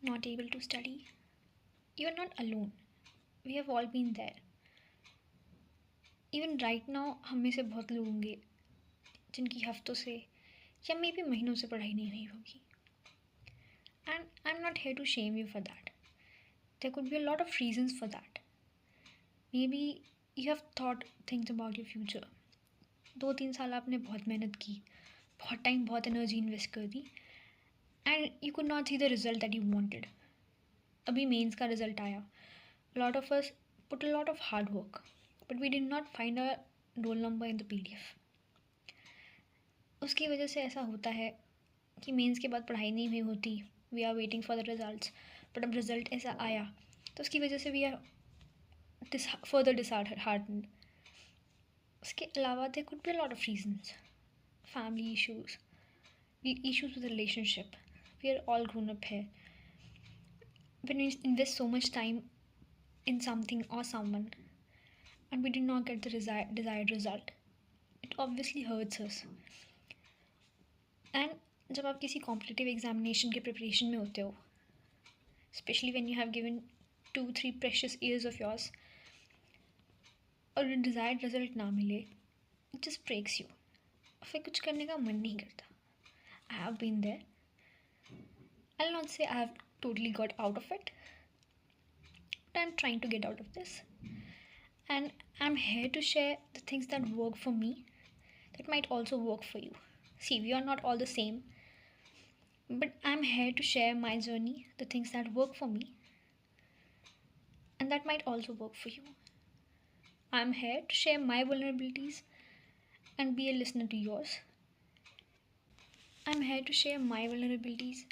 not able to study, you are not alone. We have all been there. Even right now हम में से बहुत लोग होंगे जिनकी हफ्तों से या मे बी महीनों से पढ़ाई नहीं हुई होगी. And I am not here to shame you for that. There could be a lot of reasons for that. Maybe you have thought things about your future. 2-3 साल आपने बहुत मेहनत की, बहुत टाइम, बहुत एनर्जी इन्वेस्ट कर दी, and you could not see the result that you wanted. अभी मेंस का रिजल्ट आया. Lot of us put a lot of hard work, but we did not find a roll number in the PDF. उसकी वजह से ऐसा होता है कि मेंस के बाद पढ़ाई नहीं हुई होती. We are waiting for the results, but अब रिजल्ट ऐसा आया तो उसकी वजह से वी आर फर्दर डिसहार्टन्ड. उसके अलावा there could be a lot of reasons. Family issues, issues with the relationship. We are all grown up here. When we invest so much time in something or someone and we did not get the desired result, it obviously hurts us. And जब आप किसी competitive examination के preparation में होते हो, specially when you have given 2-3 precious years of yours, और desired result ना मिले, इट जस्ट ब्रेक्स यू. फिर कुछ करने का मन नहीं करता. I have been there. I'll not say I have totally got out of it, but I'm trying to get out of this. And I'm here to share the things that work for me that might also work for you. See, we are not all the same, but I'm here to share my journey, the things that work for me, and that might also work for you. I'm here to share my vulnerabilities and be a listener to yours. I'm here to share my vulnerabilities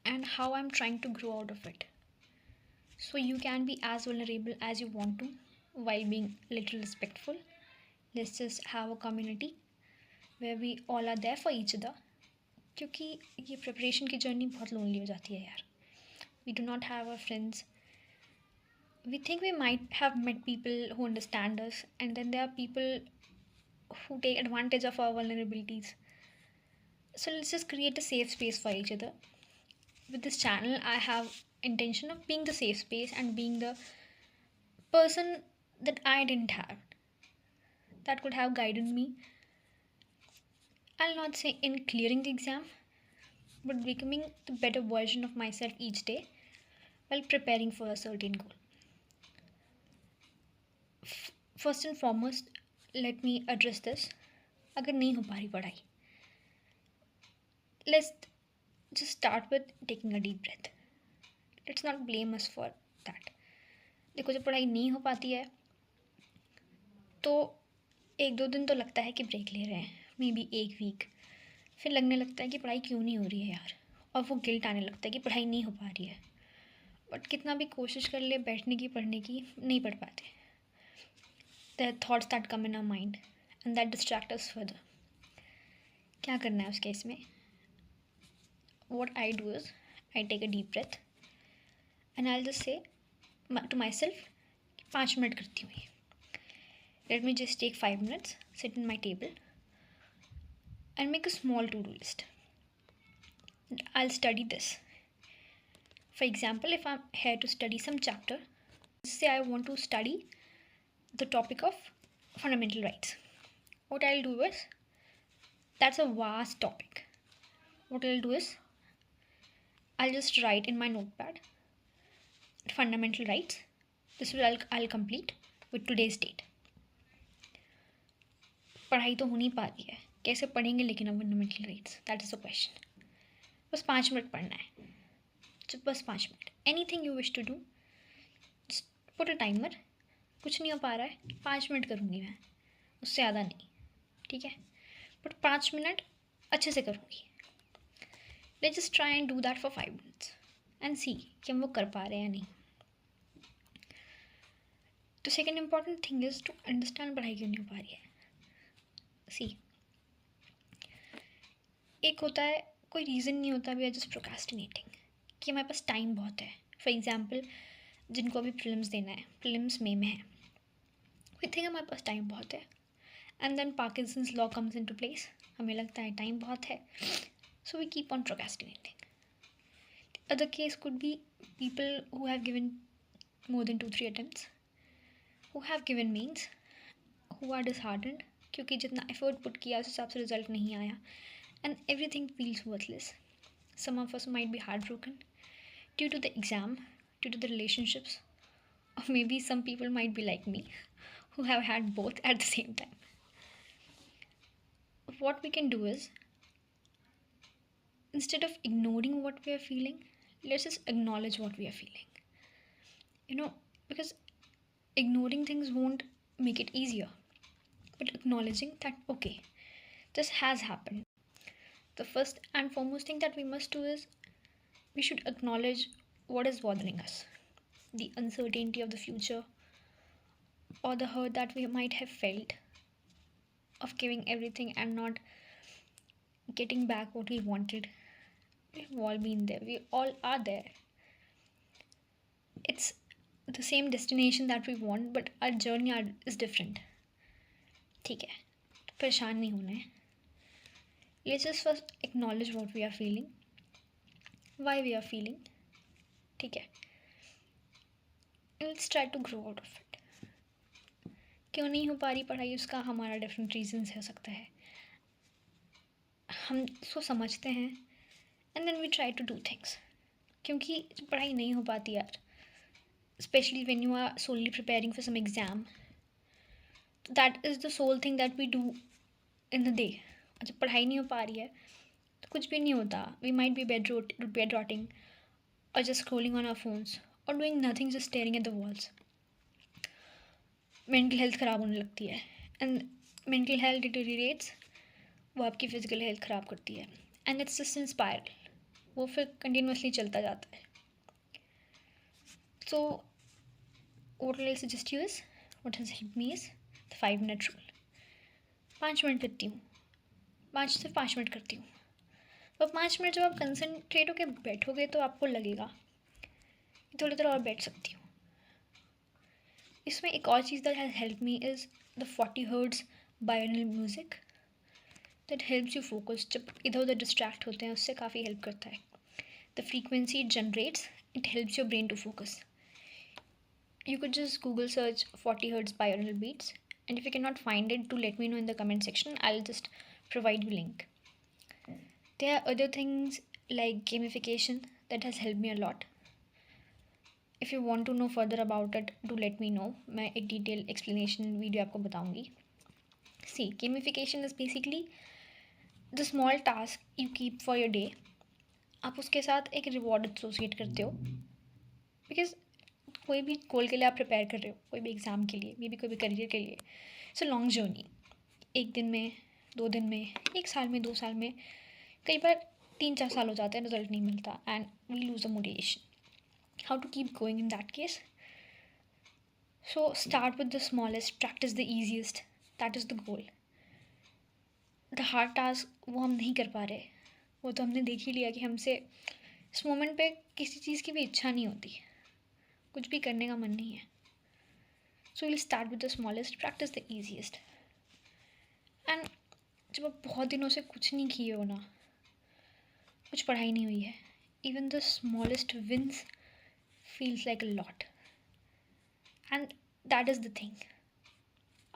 and how I'm trying to grow out of it. So you can be as vulnerable as you want to while being a little respectful. Let's just have a community where we all are there for each other. क्योंकि ये preparation की journey बहुत lonely हो जाती है यार. We do not have our friends. We think we might have met people who understand us, and then there are people who take advantage of our vulnerabilities. So let's just create a safe space for each other. With this channel, I have intention of being the safe space and being the person that I didn't have, that could have guided me. I'll not say in clearing the exam, but becoming the better version of myself each day while preparing for a certain goal. First and foremost, let me address this. अगर नहीं हो पा रही पढ़ाई, let's just start with taking a deep breath. Let's not blame us for that. देखो, जब पढ़ाई नहीं हो पाती है तो 1-2 दिन तो लगता है कि ब्रेक ले रहे हैं, मे बी 1 वीक. फिर लगने लगता है कि पढ़ाई क्यों नहीं हो रही है यार, और वो गिल्ट आने लगता है कि पढ़ाई नहीं हो पा रही है. बट कितना भी कोशिश कर ले बैठने की, पढ़ने की, नहीं पढ़ पाते. The thoughts that come in our mind and that distract us further. क्या करना है उस केस में? What I do is I take a deep breath and I just say to myself 5 minute करती हूँ. Let me just take 5 minutes, sit in my table, and make a small to-do list. I'll study this. For example, if I'm here to study some chapter, say I want to study the topic of fundamental rights. What I'll do is, that's a vast topic. What I'll do is, I'll just write in my notepad, fundamental rights. This will I'll complete with today's date. पढ़ाई तो हो नहीं पा रही है, कैसे पढ़ेंगे लेकिन अब fundamental rights? That is the question. बस 5 मिनट पढ़ना है, बस 5 minute. Anything you wish to do, put a timer. कुछ नहीं हो पा रहा है, 5 मिनट करूँगी मैं, उससे ज़्यादा नहीं, ठीक है? बट 5 मिनट अच्छे से करूँगी. Let's just try and do that for 5 minutes and see कि हम वो कर पा रहे हैं या नहीं. तो second important thing is to understand पढ़ाई क्यों नहीं हो पा रही है. सी, एक होता है कोई रीज़न नहीं होता, वी आर जस्ट प्रोक्रेस्टिनेटिंग कि हमारे पास टाइम बहुत है. फॉर एग्जांपल, जिनको अभी प्रीलिम्स देना है, प्रीलिम्स में है, वी थिंक हमारे पास टाइम बहुत है, and then Parkinson's law comes into place. हमें लगता है टाइम बहुत है, so we keep on procrastinating. Other case could be people who have given more than 2-3 attempts, who have given means, who are disheartened क्योंकि जितना effort put किया उस हिसाब से रिजल्ट नहीं आया, and everything feels worthless. Some of us might be heartbroken due to the exam, due to the relationships, or maybe some people might be like me who have had both at the same time. What we can do is, instead of ignoring what we are feeling, let's just acknowledge what we are feeling. Because ignoring things won't make it easier, but acknowledging that, okay, this has happened. The first and foremost thing that we must do is we should acknowledge what is bothering us, the uncertainty of the future, or the hurt that we might have felt of giving everything and not getting back what we wanted. We've all been there, we all are there. It's the same destination that we want, but our journey is different. ठीक है, परेशान नहीं होना है. Let's just first acknowledge what we are feeling, why we are feeling. ठीक है, let's try to grow out of it. क्यों नहीं हो पा रही पढ़ाई, उसका हमारा डिफरेंट रीजंस हो सकता है. हम उसको समझते हैं and then we try to do things. क्योंकि पढ़ाई नहीं हो पाती यार, specially when you are solely preparing for some exam, that is the sole thing that we do in the day. जब पढ़ाई नहीं हो पा रही है तो कुछ भी नहीं होता. We might be bed rotting और just scrolling on our phones और doing nothing, just staring at the walls. Mental health ख़राब होने लगती है एंड मेंटल हेल्थ डिटेरिएट्स, वो आपकी फ़िज़िकल हेल्थ ख़राब करती है and it's just in spiral. वो फिर कंटिन्यूसली चलता जाता है. So what I suggest you is, what has help me is the 5 minute rule. 5 minute करती हूँ, 5 से 5 मिनट करती हूँ. और 5 मिनट जब आप कंसनट्रेट होकर बैठोगे तो आपको लगेगा कि थोड़ी देर और बैठ सकती हूँ. इसमें एक और चीज़ that has help me is the 40 hertz binaural music that helps you focus. जब इधर उधर डिस्ट्रैक्ट होते हैं उससे काफ़ी हेल्प करता है. The frequency it generates, it helps your brain to focus. You could just Google search 40 hertz binaural beats, and if you cannot find it, do let me know in the comment section. I'll just provide you link. There are other things like gamification that has helped me a lot. If you want to know further about it, do let me know. मैं एक detailed explanation video आपको बताऊँगी. See, gamification is basically the small task you keep for your day. आप उसके साथ एक reward associate करते हो, because कोई भी गोल के लिए आप प्रिपेयर कर रहे हो, कोई भी एग्ज़ाम के लिए, मे बी कोई भी करियर के लिए, इट्स अ लॉन्ग जर्नी. 1 दिन में, 2 दिन में, 1 साल में, 2 साल में, कई बार 3-4 साल हो जाते हैं, रिजल्ट नहीं मिलता and we lose the motivation. How to keep going in that case? So start with the smallest, practice the easiest, that is the goal. The hard task वो हम नहीं कर पा रहे, वो तो हमने देख ही लिया कि हमसे इस मोमेंट पे किसी चीज़ की भी इच्छा नहीं होती, कुछ भी करने का मन नहीं है. So will start with the smallest, practice the easiest. And जब आप बहुत दिनों से कुछ नहीं किए हो ना, कुछ पढ़ाई नहीं हुई है, even the smallest wins feels like a lot. And that is the thing,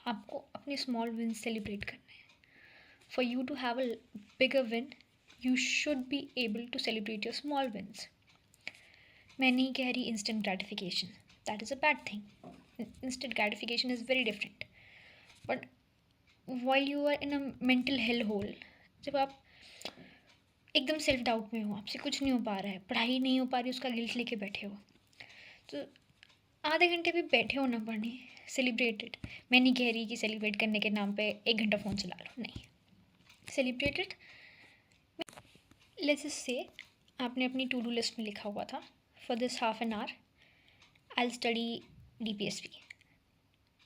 आपको अपने स्मॉल विंस सेलिब्रेट करने हैं. For you to have a bigger win, you should be able to celebrate your small wins. मैं नहीं कह रही instant gratification, that is a bad thing. Instant gratification is very different. But while you are in a mental hellhole, जब आप एकदम self doubt में हो, आपसे कुछ नहीं हो पा रहा है, पढ़ाई नहीं हो पा रही, उसका गिल्ट लेके बैठे हो, तो आधे घंटे भी बैठे हो ना पढ़ने, सेलिब्रेटेड. मैं नहीं कह रही कि सेलिब्रेट करने के नाम पे 1 घंटा फ़ोन चला लो, नहीं. सेलिब्रेटेड, लेट्स जस्ट से आपने अपनी टू डू लिस्ट में लिखा हुआ था, for this half an hour I'll study DPSP,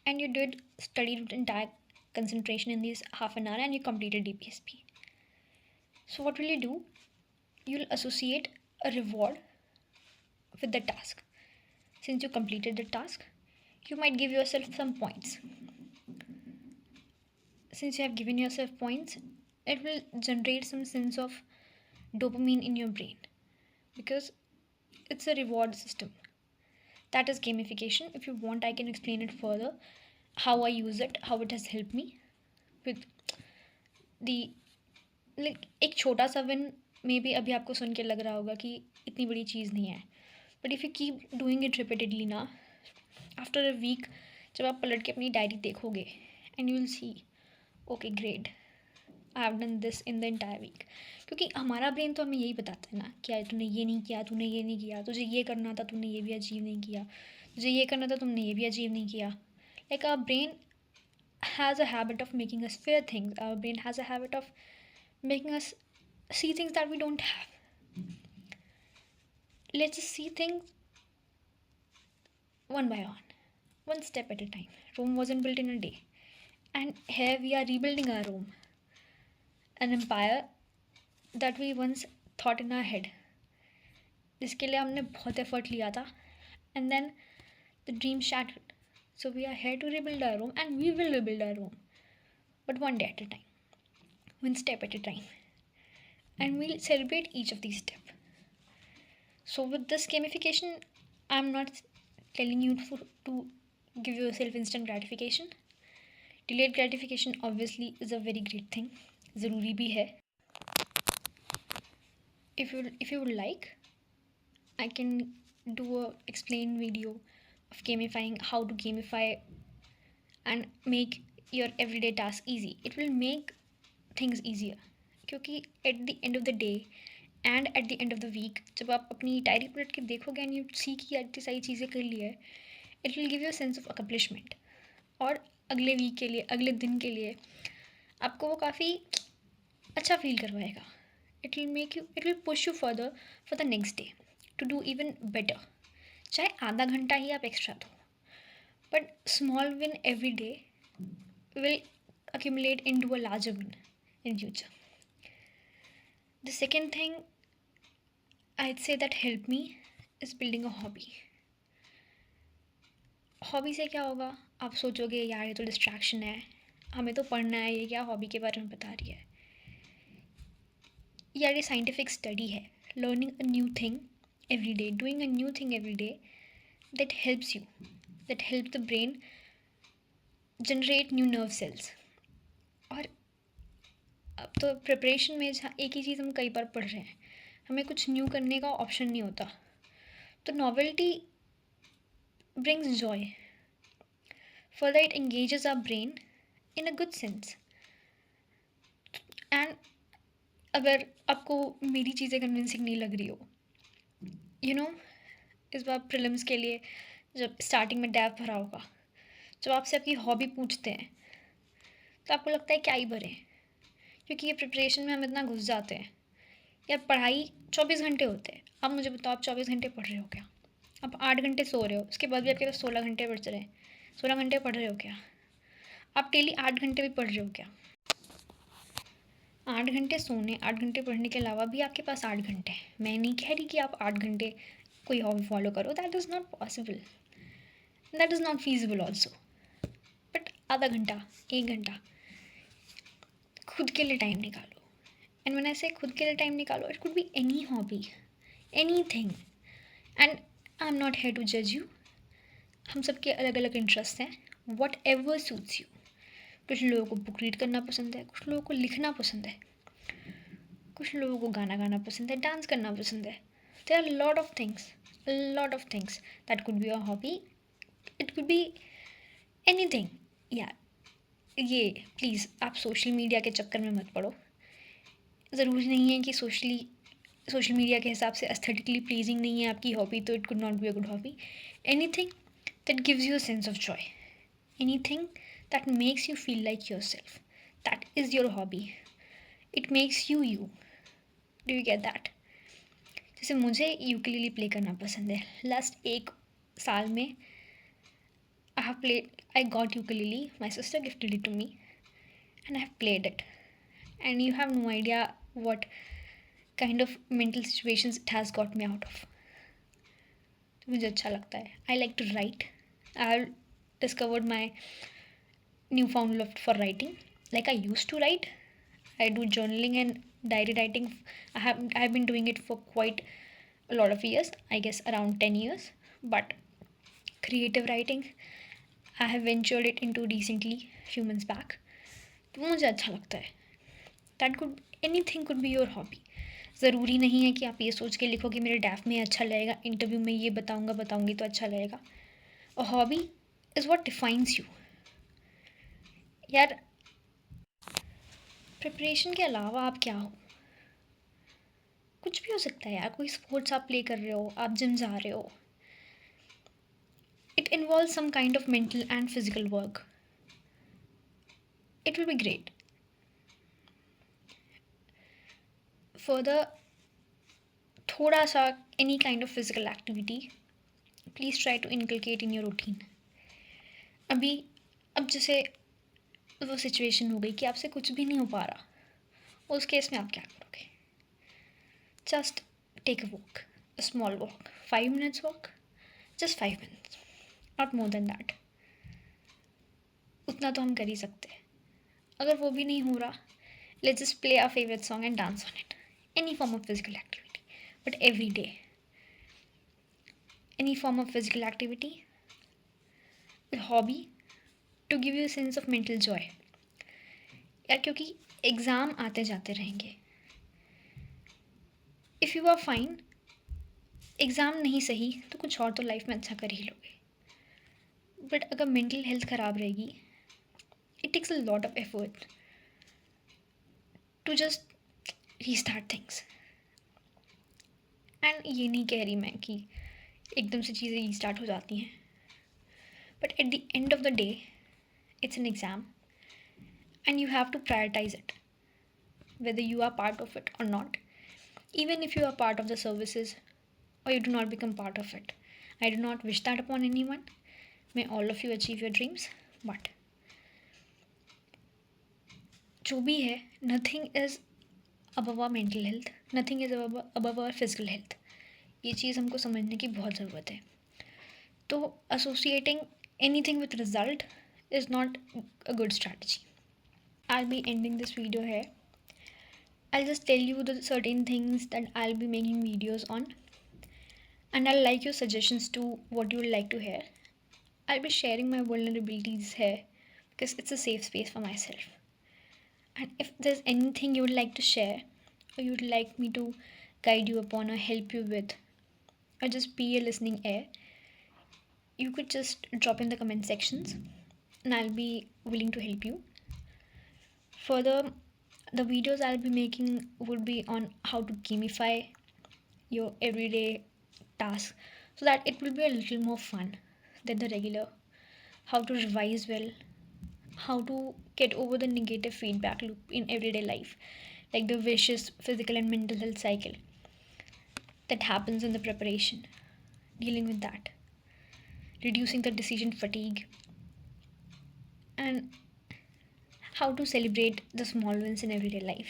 and you did study entire concentration in this half an hour and you completed DPSP. So what will you do? You'll associate a reward with the task. Since you completed the task, you might give yourself some points. Since you have given yourself points, it will generate some sense of dopamine in your brain, because It's a reward system. That is gamification. If you want, I can explain it further, how I use it, how it has helped me with the like एक छोटा सा win may be अभी आपको सुन के लग रहा होगा कि इतनी बड़ी चीज़ नहीं है, but if you keep doing it repeatedly ना, आफ्टर अ वीक जब आप पलट के अपनी डायरी देखोगे and you will see okay great, I have done this in the entire week. क्योंकि हमारा ब्रेन तो हमें यही बताता है ना, क्या तूने ये नहीं किया, तूने ये नहीं किया, तुझे ये करना था तूने ये भी अचीव नहीं किया, तुझे ये करना था तुमने ये भी अचीव नहीं किया. Like our brain has a habit of making us fear things. Our brain has a habit of making us see things that we don't have. Let's just see things one by one step at a time. Rome wasn't built in a day. And here we are rebuilding our Rome, an empire that we once thought in our head. जिसके लिए हमने बहुत effort लिया था, and then the dream shattered. So we are here to rebuild our Rome, and we will rebuild our Rome, but one day at a time, one step at a time, and we'll celebrate each of these steps. So with this gamification, I'm not telling you to give yourself instant gratification. Delayed gratification obviously is a very great thing. ज़रूरी भी है. If you would like, I can do a explain video of gamifying, how to gamify and make your everyday task easy. It will make things easier. क्योंकि at the end of the day and at the end of the week जब आप अपनी diary पलट के देखोगे and you see कि यार इतनी सारी चीज़ें कर ली है, it will give you a sense of accomplishment. और अगले वीक के लिए, अगले दिन के लिए आपको वो काफ़ी अच्छा फील करवाएगा. It will push you further for the next day to do even better. चाहे आधा घंटा ही आप एक्स्ट्रा दो, but small win every day will accumulate into a larger win in future. The second thing I'd say that helped me is building a hobby. Hobby से क्या होगा, आप सोचोगे यार ये तो डिस्ट्रैक्शन है, हमें तो पढ़ना है, ये क्या हॉबी के बारे में बता रही है. यार ये साइंटिफिक स्टडी है. Learning a new thing every day, doing a new thing every day, that helps you, that help the brain generate new nerve cells. और अब तो प्रिपरेशन में एक ही चीज़ हम कई बार पढ़ रहे हैं, हमें कुछ न्यू करने का ऑप्शन नहीं होता. तो novelty brings joy. Further, it engages our brain in a good sense. And अगर आपको मेरी चीज़ें कन्विंसिंग नहीं लग रही हो, यू नो, इस बार प्रीलिम्स के लिए जब स्टार्टिंग में डैप भरा होगा, जब आपसे आपकी हॉबी पूछते हैं तो आपको लगता है क्या ही भरें, क्योंकि ये प्रिपरेशन में हम इतना घुस जाते हैं. यार पढ़ाई 24 घंटे होते हैं. अब मुझे बताओ, आप 24 घंटे पढ़ रहे हो क्या? आप 8 घंटे सो रहे हो, उसके बाद भी आपके पास 16 घंटे बच रहे हैं. 16 घंटे पढ़ रहे हो क्या? आप डेली 8 घंटे भी पढ़ रहे हो क्या? 8 घंटे सोने, 8 घंटे पढ़ने के अलावा भी आपके पास 8 घंटे हैं. मैं नहीं कह रही कि आप 8 घंटे कोई हॉबी फॉलो करो, that is not possible, that is not feasible also. But आधा घंटा, 1 घंटा खुद के लिए टाइम निकालो. एंड व्हेन आई से खुद के लिए टाइम निकालो, it could be any hobby, anything. And I am not here to जज यू. हम सबके अलग अलग इंटरेस्ट हैं. Whatever suits you. कुछ लोगों को बुक रीड करना पसंद है, कुछ लोगों को लिखना पसंद है, कुछ लोगों को गाना गाना पसंद है, डांस करना पसंद है. There are lot of things that could be a hobby. It could be anything. यार ये प्लीज़ आप सोशल मीडिया के चक्कर में मत पड़ो. ज़रूरी नहीं है कि सोशल मीडिया के हिसाब से एस्थेटिकली प्लीजिंग नहीं है आपकी हॉबी तो it could not be a good hobby. Anything that gives you a sense of joy, anything that makes you feel like yourself, that is your hobby. It makes you you. Do you get that? जैसे मुझे ukulele play करना पसंद है. Last 1 साल में I got ukulele, my sister gifted it to me and I have played it, and you have no idea what kind of mental situations it has got me out of. तो मुझे अच्छा लगता है. I like to write. I have discovered my new found love for writing. Like I use to write. I do journaling and diary writing. I have been doing it for quite a lot of years, I guess around 10 years. But creative writing, I have ventured it into recently, few months back. तो मुझे अच्छा लगता है. That could anything could be your hobby. ज़रूरी नहीं है कि आप ये सोच के लिखो कि मेरे डैफ में अच्छा लगेगा, इंटरव्यू में ये बताऊंगी तो अच्छा लगेगा. A hobby is what defines you. यार, प्रिपरेशन के अलावा आप क्या हो? कुछ भी हो सकता है यार. कोई स्पोर्ट्स आप प्ले कर रहे हो, आप जिम जा रहे हो. It involve some kind of mental and physical work. It will be great. Further, थोड़ा सा any kind of physical activity please try to inculcate in your routine. अभी अब जैसे वो सिचुएशन हो गई कि आपसे कुछ भी नहीं हो पा रहा, उस केस में आप क्या करोगे? Just take a walk, a small walk, 5 minutes walk, just 5 minutes, not more than that. उतना तो हम कर ही सकते हैं. अगर वो भी नहीं हो रहा, let's just play our favourite song and dance on it. Any form of physical activity, but every day. Any form of physical activity, hobby to give you sense of mental joy. या क्योंकि exam आते जाते रहेंगे. If you are fine, exam नहीं सही तो कुछ और तो लाइफ में अच्छा कर ही लोगे. बट अगर मेंटल हेल्थ ख़राब रहेगी, it takes a lot of effort to just restart things. And ये नहीं कह रही मैं कि एकदम से चीज़ें रीस्टार्ट हो जाती हैं. But at the end of the day, it's an exam and you have to prioritize it, whether you are part of it or not. Even if you are part of the services or you do not become part of it, I do not wish that upon anyone. May all of you achieve your dreams. But जो भी है, nothing is above our mental health, nothing is above our physical health. ये चीज़ हमको समझने की बहुत ज़रूरत है. तो associating anything with result is not a good strategy. I'll be ending this video here. I'll just tell you the certain things that I'll be making videos on, and I'll like your suggestions to what you would like to hear. I'll be sharing my vulnerabilities here because it's a safe space for myself. And if there's anything you would like to share, or you'd like me to guide you upon or help you with, or just be a listening ear, you could just drop in the comment sections and I'll be willing to help you. Further, the videos I'll be making would be on how to gamify your everyday tasks so that it will be a little more fun than the regular. How to revise well, how to get over the negative feedback loop in everyday life, like the vicious physical and mental health cycle that happens in the preparation, dealing with that, reducing the decision fatigue, and how to celebrate the small wins in everyday life.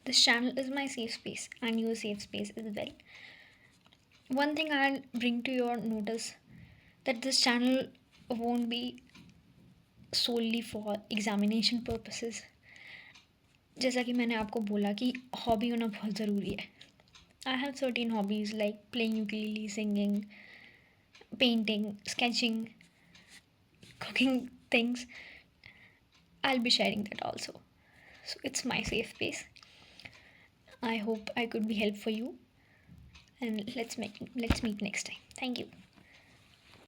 This channel is my safe space and your safe space as well. One thing I'll bring to your notice that this channel won't be solely for examination purposes. जैसा कि मैंने आपको बोला कि hobby होना बहुत ज़रूरी है. I have certain hobbies like playing ukulele, singing, painting, sketching, cooking things. I'll be sharing that also. So it's my safe space. I hope I could be help for you, and let's meet next time. Thank you.